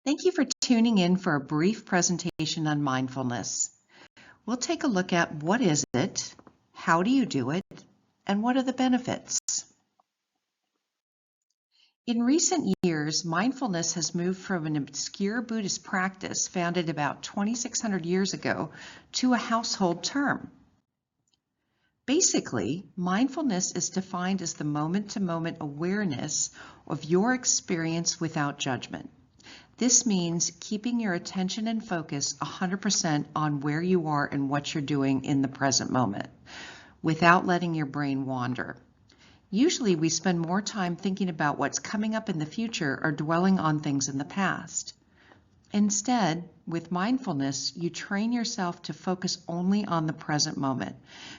Thank you for tuning in for a brief presentation on mindfulness. We'll take a look at what is it, how do you do it, and what are the benefits. In recent years, mindfulness has moved from an obscure Buddhist practice founded about 2,600 years ago to a household term. Basically, mindfulness is defined as the moment-to-moment awareness of your experience without judgment. This means keeping your attention and focus 100% on where you are and what you're doing in the present moment, without letting your brain wander. Usually we spend more time thinking about what's coming up in the future or dwelling on things in the past. Instead, with mindfulness, you train yourself to focus only on the present moment,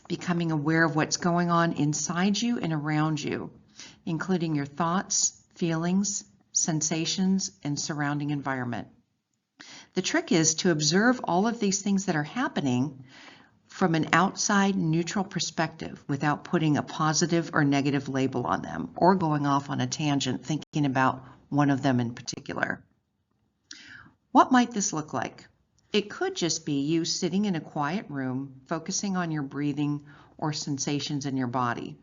becoming aware of what's going on inside you and around you, including your thoughts, feelings, sensations, and surrounding environment. The trick is to observe all of these things that are happening from an outside neutral perspective without putting a positive or negative label on them or going off on a tangent thinking about one of them in particular. What might this look like? It could just be you sitting in a quiet room, focusing on your breathing or sensations in your body.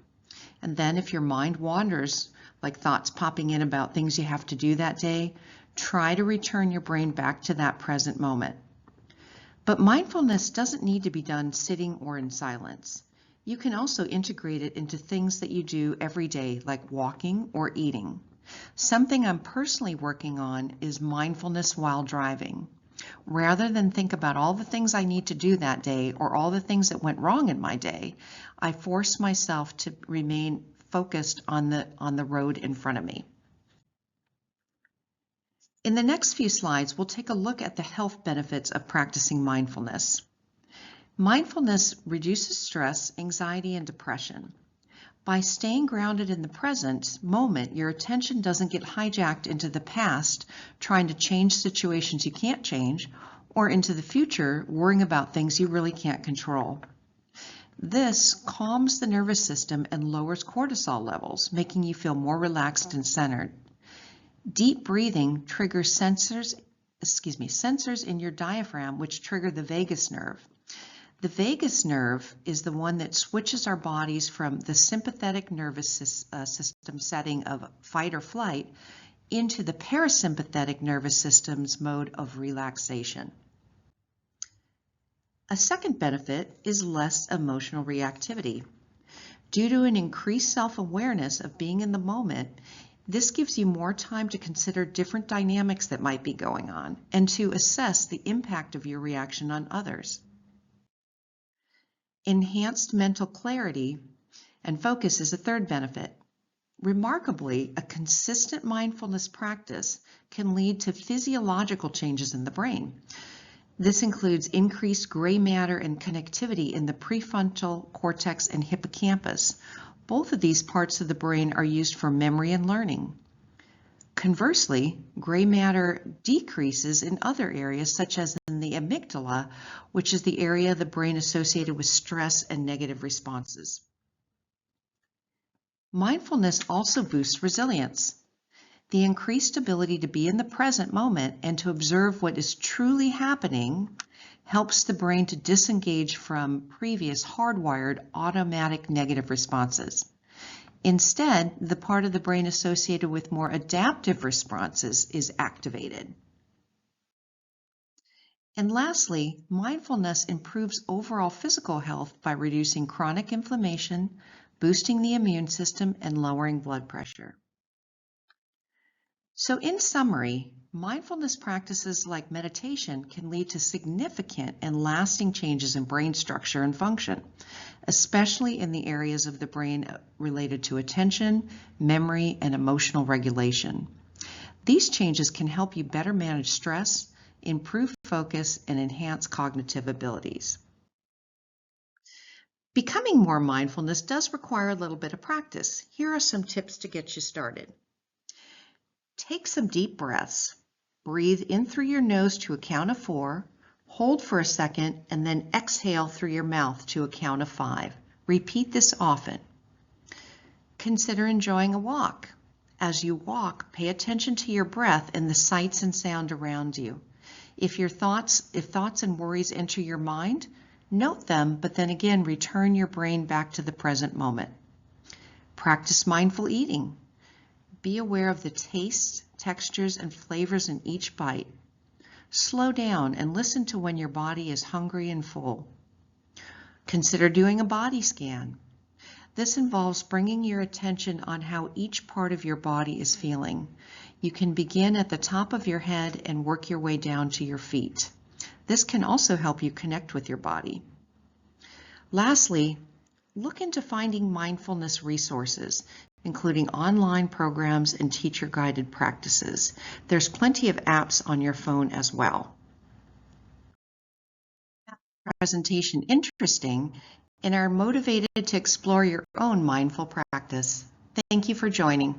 And then if your mind wanders, like thoughts popping in about things you have to do that day, try to return your brain back to that present moment. But mindfulness doesn't need to be done sitting or in silence. You can also integrate it into things that you do every day, like walking or eating. Something I'm personally working on is mindfulness while driving. Rather than think about all the things I need to do that day or all the things that went wrong in my day, I force myself to remain focused on the road in front of me. In the next few slides, we'll take a look at the health benefits of practicing mindfulness. Mindfulness reduces stress, anxiety, and depression. By staying grounded in the present moment, your attention doesn't get hijacked into the past, trying to change situations you can't change, or into the future, worrying about things you really can't control. This calms the nervous system and lowers cortisol levels, making you feel more relaxed and centered. Deep breathing triggers sensors in your diaphragm, which trigger the vagus nerve. The vagus nerve is the one that switches our bodies from the sympathetic nervous system setting of fight or flight into the parasympathetic nervous system's mode of relaxation. A second benefit is less emotional reactivity. Due to an increased self-awareness of being in the moment, this gives you more time to consider different dynamics that might be going on and to assess the impact of your reaction on others. Enhanced mental clarity and focus is a third benefit. Remarkably, a consistent mindfulness practice can lead to physiological changes in the brain. This includes increased gray matter and connectivity in the prefrontal cortex and hippocampus. Both of these parts of the brain are used for memory and learning. Conversely, gray matter decreases in other areas, such as in the amygdala, which is the area of the brain associated with stress and negative responses. Mindfulness also boosts resilience. The increased ability to be in the present moment and to observe what is truly happening helps the brain to disengage from previous hardwired automatic negative responses. Instead, the part of the brain associated with more adaptive responses is activated. And lastly, mindfulness improves overall physical health by reducing chronic inflammation, boosting the immune system, and lowering blood pressure. So in summary, mindfulness practices like meditation can lead to significant and lasting changes in brain structure and function, especially in the areas of the brain related to attention, memory, and emotional regulation. These changes can help you better manage stress, improve focus, and enhance cognitive abilities. Becoming more mindfulness does require a little bit of practice. Here are some tips to get you started. Take some deep breaths. Breathe in through your nose to a count of 4, hold for a second, and then exhale through your mouth to a count of 5. Repeat this often. Consider enjoying a walk. As you walk, pay attention to your breath and the sights and sound around you. If thoughts and worries enter your mind, note them, but then again, return your brain back to the present moment. Practice mindful eating. Be aware of the tastes, textures, and flavors in each bite. Slow down and listen to when your body is hungry and full. Consider doing a body scan. This involves bringing your attention on how each part of your body is feeling. You can begin at the top of your head and work your way down to your feet. This can also help you connect with your body. Lastly, look into finding mindfulness resources, including online programs and teacher-guided practices. There's plenty of apps on your phone as well. Presentation interesting and are motivated to explore your own mindful practice. Thank you for joining.